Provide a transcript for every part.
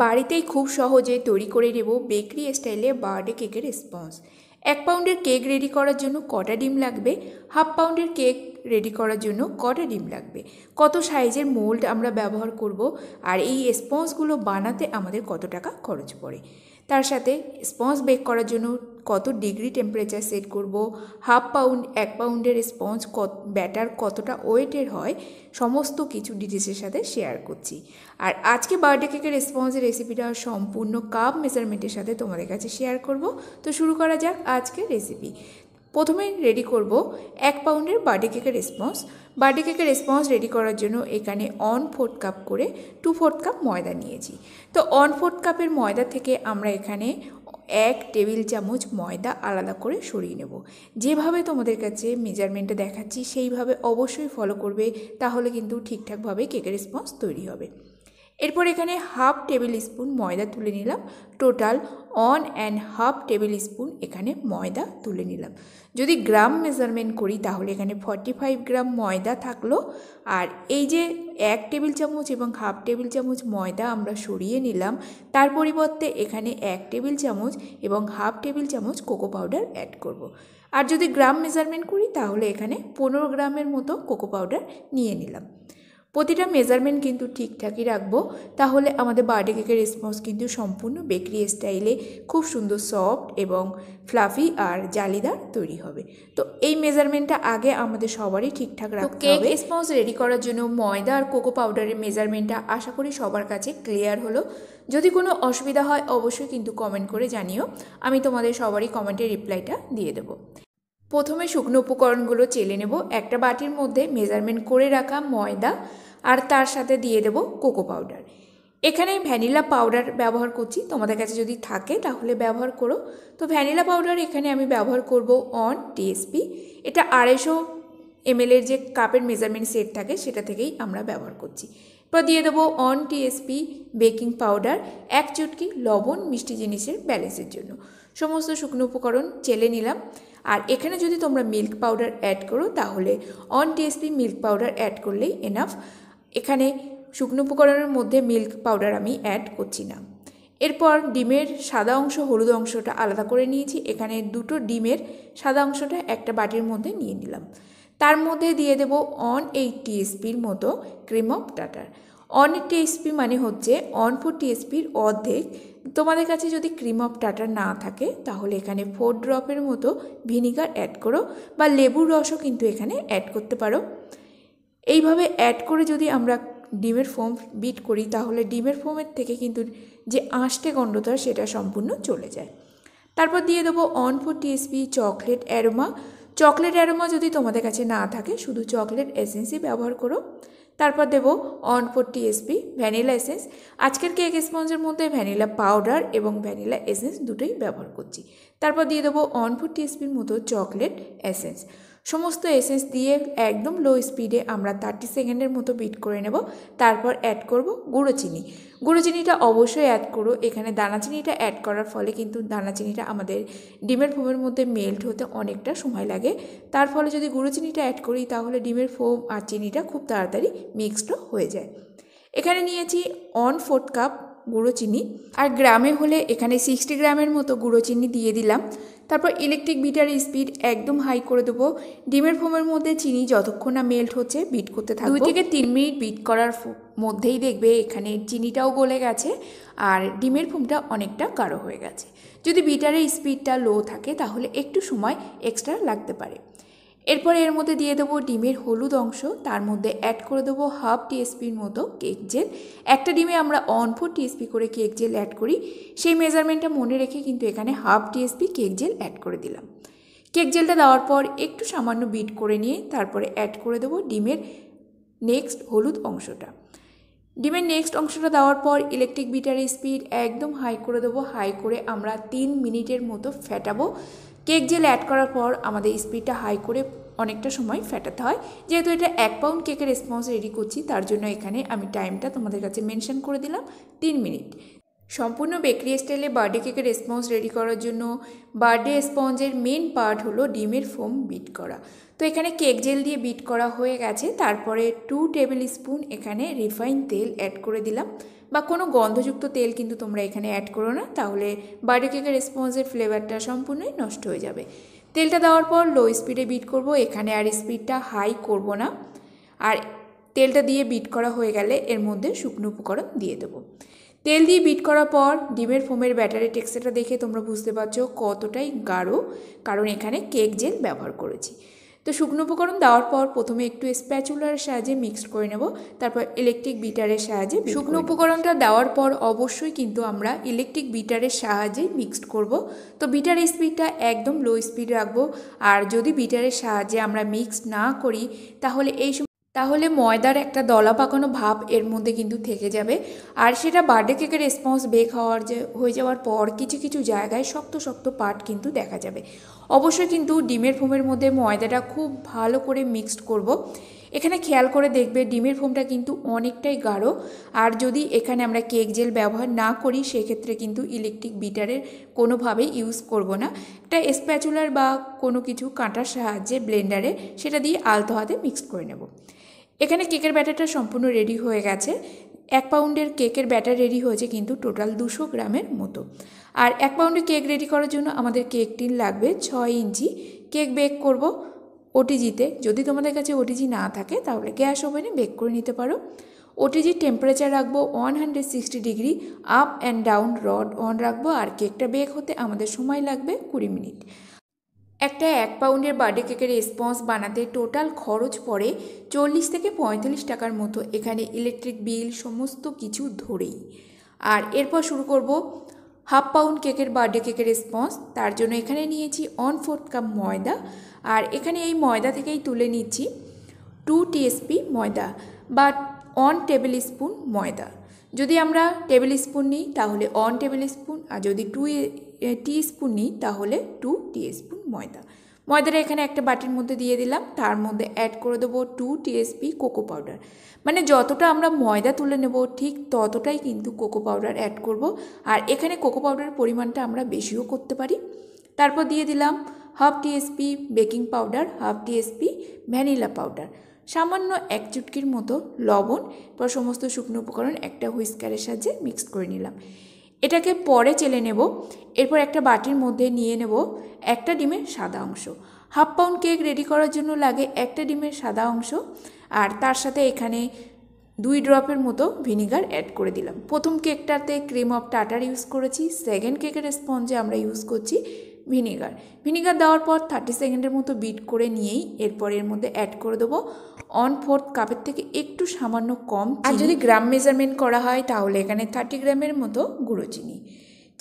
বাড়িতেই খুব সহজে তৈরি করে নেব বেকারি স্টাইলে বার্থডে কেকের স্পঞ্জ। 1 পাউন্ডের কেক রেডি করার জন্য কটা ডিম লাগবে, 1/2 পাউন্ডের কেক রেডি করার জন্য কটা ডিম লাগবে, কত সাইজের মোল্ড আমরা ব্যবহার করব, আর এই স্পঞ্জগুলো বানাতে আমাদের কত টাকা খরচ পড়ে, তার সাথে স্পঞ্জ বেক করার জন্য কত ডিগ্রি টেম্পারেচার সেট করব, 1/2 পাউন্ড 1 পাউন্ডের স্পঞ্জ ব্যাটার কতটা ওয়েটের হয়, সমস্ত কিছু ডিটেলসের সাথে শেয়ার করছি। আর আজকে বার্থডে কেকের স্পঞ্জের রেসিপিটা সম্পূর্ণ কাপ মেজারমেন্টের সাথে তোমাদের কাছে শেয়ার করব। তো শুরু করা যাক আজকের রেসিপি। প্রথমে রেডি করব 1 পাউন্ডের বার্থডে কেকের স্পঞ্জ। বার্থডে কেকের স্পঞ্জ রেডি করার জন্য এখানে 1/4 কাপ করে 2/4 কাপ ময়দা নিয়েছি। তো 1/4 কাপের ময়দা থেকে আমরা এখানে 1 টেবিল চামচ ময়দা আলাদা করে সরিয়ে নেব। যেভাবে তোমাদের কাছে মেজারমেন্টে দেখাচ্ছি সেইভাবে অবশ্যই ফলো করবে, তাহলে কিন্তু ঠিকঠাকভাবে কেকের স্পঞ্জ তৈরি হবে। এরপর এখানে 1/2 টেবিল স্পুন ময়দা তুলে নিলাম। টোটাল 1.5 টেবিল স্পুন এখানে ময়দা তুলে নিলাম। যদি গ্রাম মেজারমেন্ট করি তাহলে এখানে 45 গ্রাম ময়দা থাকলো। আর এই যে 1 টেবিল চামচ এবং 1/2 টেবিল চামচ ময়দা আমরা সরিয়ে নিলাম, তার পরিবর্তে এখানে 1 টেবিল চামচ এবং 1/2 টেবিল চামচ কোকো পাউডার অ্যাড করব। আর যদি গ্রাম মেজারমেন্ট করি তাহলে এখানে 15 গ্রামের মতো কোকো পাউডার নিয়ে নিলাম। প্রতিটা মেজারমেন্ট কিন্তু ঠিকঠাকই রাখবো, তাহলে আমাদের বার্থডে কেকের স্পঞ্জ কিন্তু সম্পূর্ণ বেকারি স্টাইলে খুব সুন্দর সফট এবং ফ্লাফি আর জালিদার তৈরি হবে। তো এই মেজারমেন্টটা আগে আমাদের সবারই ঠিকঠাক রাখতে হবে। কেক স্পঞ্জ রেডি করার জন্য ময়দা আর কোকো পাউডারের মেজারমেন্টটা আশা করি সবার কাছে ক্লিয়ার হলো। যদি কোনো অসুবিধা হয় অবশ্যই কিন্তু কমেন্ট করে জানিও, আমি তোমাদের সবারই কমেন্টের রিপ্লাইটা দিয়ে দেবো। প্রথমে শুকনো উপকরণগুলো চেলে নেব। একটা বাটির মধ্যে মেজারমেন্ট করে রাখা ময়দা আর তার সাথে দিয়ে দেব কোকো পাউডার। এখানে ভ্যানিলা পাউডার ব্যবহার করছি, তোমাদের কাছে যদি থাকে তাহলে ব্যবহার করো। তো ভ্যানিলা পাউডার এখানে আমি ব্যবহার করব 1 টিএসপি। এটা 250 ml যে কাপের মেজারমেন্ট সেট থাকে সেটা থেকেই আমরা ব্যবহার করছি। এরপর দিয়ে দেবো 1 টিএসপি বেকিং পাউডার, 1 চুটকি লবণ মিষ্টি জিনিসের ব্যালেন্সের জন্য। সমস্ত শুকনো উপকরণ চেলে নিলাম। আর এখানে যদি তোমরা মিল্ক পাউডার অ্যাড করো তাহলে 1 টিএসপি মিল্ক পাউডার অ্যাড করলেই এনাফ। এখানে শুকনো উপকরণের মধ্যে মিল্ক পাউডার আমি অ্যাড করছি না। এরপর ডিমের সাদা অংশ হলুদ অংশটা আলাদা করে নিয়েছি। এখানে 2টো ডিমের সাদা অংশটা একটা বাটির মধ্যে নিয়ে নিলাম। তার মধ্যে দিয়ে দেব 1/8 টিএসপির মতো ক্রিম অফ টাটার। 1 টিএসপি মানে হচ্ছে 1/4 টিএসপির অর্ধেক। তোমাদের কাছে যদি ক্রিম অফ টাটার না থাকে তাহলে এখানে 4 ড্রপের মতো ভিনিগার অ্যাড করো, বা লেবুর রসও কিন্তু এখানে অ্যাড করতে পারো। এইভাবে অ্যাড করে যদি আমরা ডিমের ফোম বিট করি তাহলে ডিমের ফোমের থেকে কিন্তু যে আঁশটে গন্ধটা সেটা সম্পূর্ণ চলে যায়। তারপর দিয়ে দেবো 1/4 TSP chocolate aroma. Chocolate aroma যদি তোমাদের কাছে না থাকে শুধু চকলেট এসেন্সই ব্যবহার করো। তারপর দেবো 1/4 টিএসপি ভ্যানিলা এসেন্স। আজকের কেক স্পঞ্জের মধ্যে ভ্যানিলা পাউডার এবং ভ্যানিলা এসেন্স দুটোই ব্যবহার করছি। তারপর দিয়ে দেবো 1/4 টিএসপির মতো চকলেট এসেন্স। সমস্ত এসেন্স দিয়ে একদম লো স্পিডে আমরা 30 সেকেন্ডের মতো বিট করে নেব। তারপর অ্যাড করব গুঁড়ো চিনি। গুঁড়ো চিনিটা অবশ্যই অ্যাড করো। এখানে দানা চিনিটা অ্যাড করার ফলে কিন্তু দানা চিনিটা আমাদের ডিমের ফোমের মধ্যে মেল্ট হতে অনেকটা সময় লাগে। তার ফলে যদি গুঁড়ো চিনিটা অ্যাড করি তাহলে ডিমের ফোম আর চিনিটা খুব তাড়াতাড়ি মিক্সড হয়ে যায়। এখানে নিয়েছি 1/4 কাপ গুঁড়ো চিনি, আর গ্রামে হলে এখানে 60 গ্রামের মতো গুঁড়ো চিনি দিয়ে দিলাম। তারপর ইলেকট্রিক বিটার স্পিড একদম হাই করে দেবো। ডিমের ফোমের মধ্যে চিনি যতক্ষণ না মেল্ট হচ্ছে বিট করতে থাকবো। 2 থেকে 3 মিনিট বিট করার মধ্যেই দেখবে এখানে চিনিটাও গলে গেছে আর ডিমের ফোমটা অনেকটা গাঢ় হয়ে গেছে। যদি বিটারের স্পিডটা লো থাকে তাহলে একটু সময় এক্সট্রা লাগতে পারে। এরপর এর মধ্যে দিয়ে দেবো ডিমের হলুদ অংশ, তার মধ্যে অ্যাড করে দেবো 1/2 টিএসপির মতো কেক জেল। একটা ডিমে আমরা 1/4 টিএসপি করে কেক জেল অ্যাড করি, সেই মেজারমেন্টটা মনে রেখে কিন্তু এখানে 1/2 টিএসপি কেক জেল অ্যাড করে দিলাম। কেক জেলটা দেওয়ার পর একটু সামান্য বিট করে নিয়ে তারপরে অ্যাড করে দেবো ডিমের নেক্সট হলুদ অংশটা। ডিমের নেক্সট অংশটা দেওয়ার পর ইলেকট্রিক বিটারের স্পিড একদম হাই করে দেবো। হাই করে আমরা 3 মিনিটের মতো ফেটাবো। কেক জেল অ্যাড করার পর আমাদের স্পিডটা হাই করে অনেকটা সময় ফেটাতে হয়। যেহেতু এটা 1 পাউন্ড কেকের স্পঞ্জ রেডি করছি তার জন্য এখানে আমি টাইমটা তোমাদের কাছে মেনশন করে দিলাম 3 মিনিট। সম্পূর্ণ বেকারি স্টাইলে বার্থডে কেকের রেসপন্স রেডি করার জন্য বার্থডে স্পঞ্জের মেন পার্ট হলো ডিমের ফোম বিট করা। তো এখানে কেক জেল দিয়ে বিট করা হয়ে গেছে। তারপরে 2 টেবিল স্পুন এখানে রিফাইন তেল অ্যাড করে দিলাম, বা কোনো গন্ধযুক্ত তেল কিন্তু তোমরা এখানে অ্যাড করো না, তাহলে বার্থডে কেকের রেসপন্সের ফ্লেভারটা সম্পূর্ণই নষ্ট হয়ে যাবে। তেলটা দেওয়ার পর লো স্পিডে বিট করব, এখানে আর স্পিডটা হাই করব না। আর তেলটা দিয়ে বিট করা হয়ে গেলে এর মধ্যে শুকনো উপকরণ দিয়ে দেবো। তেল দিয়ে বিট করার পর ডিমের ফোমের ব্যাটারের টেক্সচারটা দেখে তোমরা বুঝতে পারছো কতটাই গাঢ়, কারণ এখানে কেক জেল ব্যবহার করেছি। তো শুকনো উপকরণ দেওয়ার পর প্রথমে একটু স্প্যাচুলার সাহায্যে মিক্সড করে নেব, তারপর ইলেকট্রিক বিটারের সাহায্যে শুকনো উপকরণটা দেওয়ার পর অবশ্যই কিন্তু আমরা ইলেকট্রিক বিটারের সাহায্যে মিক্সড করব। তো বিটারের স্পিডটা একদম লো স্পিড রাখবো, আর যদি বিটারের সাহায্যে আমরা মিক্সড না করি তাহলে ময়দার একটা দলা পাকানো ভাব এর মধ্যে কিন্তু থেকে যাবে, আর সেটা বার্থডে কেকের রেসপন্স বেক হয়ে যাওয়ার পর কিছু কিছু জায়গায় শক্ত শক্ত পার্ট কিন্তু দেখা যাবে। অবশ্যই কিন্তু ডিমের ফোমের মধ্যে ময়দাটা খুব ভালো করে মিক্সড করব। এখানে খেয়াল করে দেখবে ডিমের ফোমটা কিন্তু অনেকটাই গাঢ়, আর যদি এখানে আমরা কেক জেল ব্যবহার না করি সেক্ষেত্রে কিন্তু ইলেকট্রিক বিটারের কোনোভাবেই ইউজ করব না। একটা স্প্যাচুলার বা কোনো কিছু কাঁটার সাহায্যে ব্লেন্ডারে সেটা দিয়ে আলতো হাতে মিক্সড করে নেব। এখানে কেকের ব্যাটারটা সম্পূর্ণ রেডি হয়ে গেছে। 1 পাউন্ডের কেকের ব্যাটার রেডি হয়েছে কিন্তু টোটাল 200 গ্রামের মতো। আর 1 পাউন্ডের কেক রেডি করার জন্য আমাদের কেক টিন লাগবে 6 ইঞ্চি। কেক বেক করব ওটিজিতে। যদি তোমাদের কাছে ওটিজি না থাকে তাহলে গ্যাস ওভেনে বেক করে নিতে পারো। ওটিজির টেম্পারেচার রাখবো 160 degree, up and down rod on রাখবো, আর কেকটা বেক হতে আমাদের সময় লাগবে 20 মিনিট। একটা 1 পাউন্ডের বার্থডে কেকের রেসপন্স বানাতে টোটাল খরচ পড়ে 40 থেকে 45 টাকার মতো, এখানে ইলেকট্রিক বিল সমস্ত কিছু ধরেই। আর এরপর শুরু করব 1/2 পাউন্ড কেকের বার্থডে কেকের রেসপন্স। তার জন্য এখানে নিয়েছি 1/4 কাপ ময়দা, আর এখানে এই ময়দা থেকেই তুলে নিচ্ছি 2 টিএসপি ময়দা বা 1 টেবিল স্পুন ময়দা। যদি আমরা টেবিল স্পুন নিই তাহলে 1 টেবিল স্পুন, আর যদি 2 টিস্পুন নিই তাহলে 2 টিস্পুন ময়দাটা এখানে একটা বাটির মধ্যে দিয়ে দিলাম। তার মধ্যে অ্যাড করে দেবো 2 টিএসপি কোকো পাউডার। মানে যতটা আমরা ময়দা তুলে নেব ঠিক ততটাই কিন্তু কোকো পাউডার অ্যাড করব, আর এখানে কোকো পাউডারের পরিমাণটা আমরা বেশিও করতে পারি। তারপর দিয়ে দিলাম 1/2 TSP baking powder, 1/2 TSP vanilla powder, সামান্য 1 চুটকির মতো লবণ। পর সমস্ত শুকনো উপকরণ একটা হুইস্কারের সাহায্যে মিক্স করে নিলাম। এটাকে পরে চেলে নেব। এরপর একটা বাটির মধ্যে নিয়ে নেব একটা ডিমের সাদা অংশ। 1/2 পাউন্ড কেক রেডি করার জন্য লাগে একটা ডিমের সাদা অংশ, আর তার সাথে এখানে 2 ড্রপের মতো ভিনিগার অ্যাড করে দিলাম। প্রথম কেকটাতে ক্রিম অফ টার্টার ইউজ করেছি, সেকেন্ড কেকের স্পঞ্জে আমরা ইউজ করছি ভিনিগার দেওয়ার পর 30 সেকেন্ডের মতো বিট করে নিয়েই এরপর এর মধ্যে অ্যাড করে দেবো 1/4 কাপের থেকে একটু সামান্য কম। আর যদি গ্রাম মেজারমেন্ট করা হয় তাহলে এখানে 30 গ্রামের মতো গুঁড়ো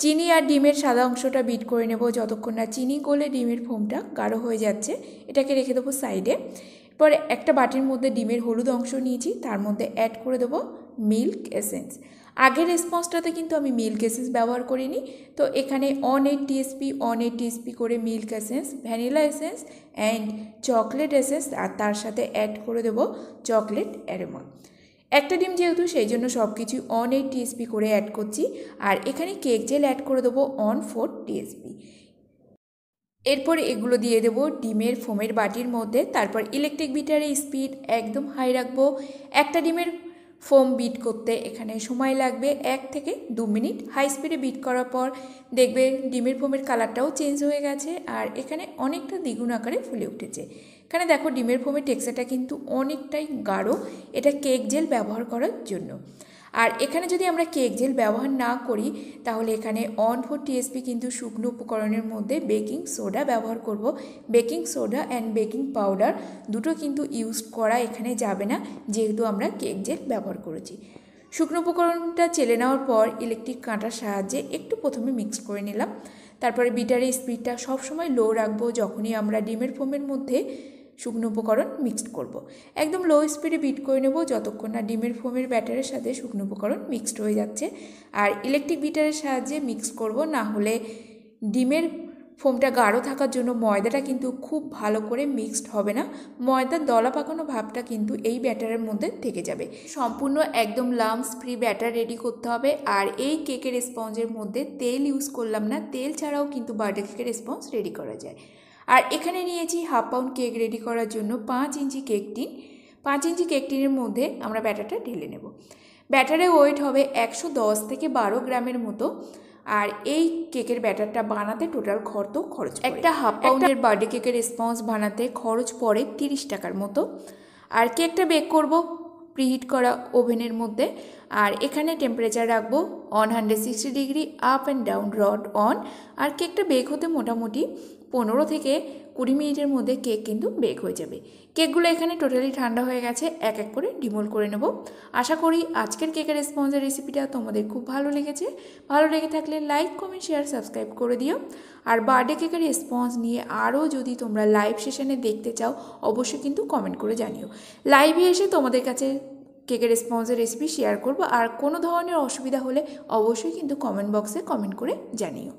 চিনি আর ডিমের সাদা অংশটা বিট করে নেব যতক্ষণ না চিনি গলে ডিমের ফোমটা গাঢ় হয়ে যাচ্ছে। এটাকে রেখে দেবো সাইডে। পরে একটা বাটির মধ্যে ডিমের হলুদ অংশ নিয়েছি, তার মধ্যে অ্যাড করে দেবো মিল্ক এসেন্স। আগের রেসপন্সটাতে কিন্তু আমি মিল্ক এসেন্স ব্যবহার করিনি, তো এখানে 1/8 টিএসপি করে milk essence, vanilla essence and chocolate essence, আর তার সাথে অ্যাড করে দেবো চকলেট অ্যারোমা। একটা ডিম যেহেতু সেই জন্য সব কিছু 1/8 টিএসপি করে অ্যাড করছি। আর এখানে কেক জেল অ্যাড করে দেবো 1/4 টিএসপি। এরপর এগুলো দিয়ে দেবো ডিমের ফোমের বাটির মধ্যে। তারপর ইলেকট্রিক বিটারের স্পিড একদম হাই রাখবো। একটা ডিমের ফোম বিট করতে এখানে সময় লাগবে 1 থেকে 2 মিনিট। হাই স্পিডে বিট করার পর দেখবে ডিমের ফোমের কালারটাও চেঞ্জ হয়ে গেছে, আর এখানে অনেকটা দ্বিগুণ আকারে ফুলে উঠেছে। এখানে দেখো ডিমের ফোমের টেক্সচারটা কিন্তু অনেকটাই গাঢ়, এটা কেক জেল ব্যবহার করার জন্য। আর এখানে যদি আমরা কেক জেল ব্যবহার না করি তাহলে এখানে 1/4 টিএসপি কিন্তু শুকনো উপকরণের মধ্যে বেকিং সোডা ব্যবহার করব। Baking soda and baking powder দুটো কিন্তু ইউজ করা এখানে যাবে না, যেহেতু আমরা কেক জেল ব্যবহার করেছি। শুকনো উপকরণটা চেলে নেওয়ার পর ইলেকট্রিক কাঁটার সাহায্যে একটু প্রথমে মিক্স করে নিলাম। তারপরে বিটারের স্পিডটা সবসময় লো রাখবো যখনই আমরা ডিমের ফোমের মধ্যে শুকনো উপকরণ মিক্সড করব। একদম লো স্পিডে বিট করে নেব যতক্ষণ না ডিমের ফোমের ব্যাটারের সাথে শুকনো উপকরণ মিক্সড হয়ে যাচ্ছে। আর ইলেকট্রিক বিটারের সাহায্যে মিক্স করব, না হলে ডিমের ফোমটা গাঢ় থাকার জন্য ময়দাটা কিন্তু খুব ভালো করে মিক্সড হবে না, ময়দার দলা পাকানো ভাবটা কিন্তু এই ব্যাটারের মধ্যে থেকে যাবে। সম্পূর্ণ একদম লাম্পস ফ্রি ব্যাটার রেডি করতে হবে। আর এই কেকের স্পঞ্জের মধ্যে তেল ইউজ করলাম না, তেল ছাড়াও কিন্তু বার্থডে কেকের স্পঞ্জ রেডি করা যায়। আর এখানে নিয়েছি 1/2 পাউন্ড কেক রেডি করার জন্য 5 ইঞ্চি কেক টিন। 5 ইঞ্চি কেক টিনের মধ্যে আমরা ব্যাটারটা ঢেলে নেব। ব্যাটারের ওয়েট হবে 110 থেকে 12 গ্রামের মতো। আর এই কেকের ব্যাটারটা বানাতে টোটাল খরচ একটা 1/2 পাউন্ডের বার্থডে কেকের স্পঞ্জ বানাতে খরচ পড়ে 30 টাকার মতো। আর কেকটা বেক করব প্রিহিট করা ওভেনের মধ্যে। আর এখানে টেম্পারেচার রাখবো 160 degree, up and down rod on. আর কেকটা বেক হতে মোটামুটি 15 থেকে 20 মিনিটের মধ্যে কেক কিন্তু বেক হয়ে যাবে। কেকগুলো এখানে টোটালি ঠান্ডা হয়ে গেছে, এক এক করে ডিমোল্ড করে নেব। আশা করি আজকের কেকের স্পঞ্জের রেসিপিটা তোমাদের খুব ভালো লেগেছে। ভালো লেগে থাকলে লাইক, কমেন্ট, শেয়ার, সাবস্ক্রাইব করে দিও। আর বার্থডে কেকের স্পঞ্জ নিয়ে আরও যদি তোমরা লাইভ সেশনে দেখতে চাও অবশ্যই কিন্তু কমেন্ট করে জানিও। লাইভে এসে তোমাদের কাছে কেকের স্পঞ্জের রেসিপি শেয়ার করব। আর কোনো ধরনের অসুবিধা হলে অবশ্যই কিন্তু কমেন্ট বক্সে কমেন্ট করে জানিও।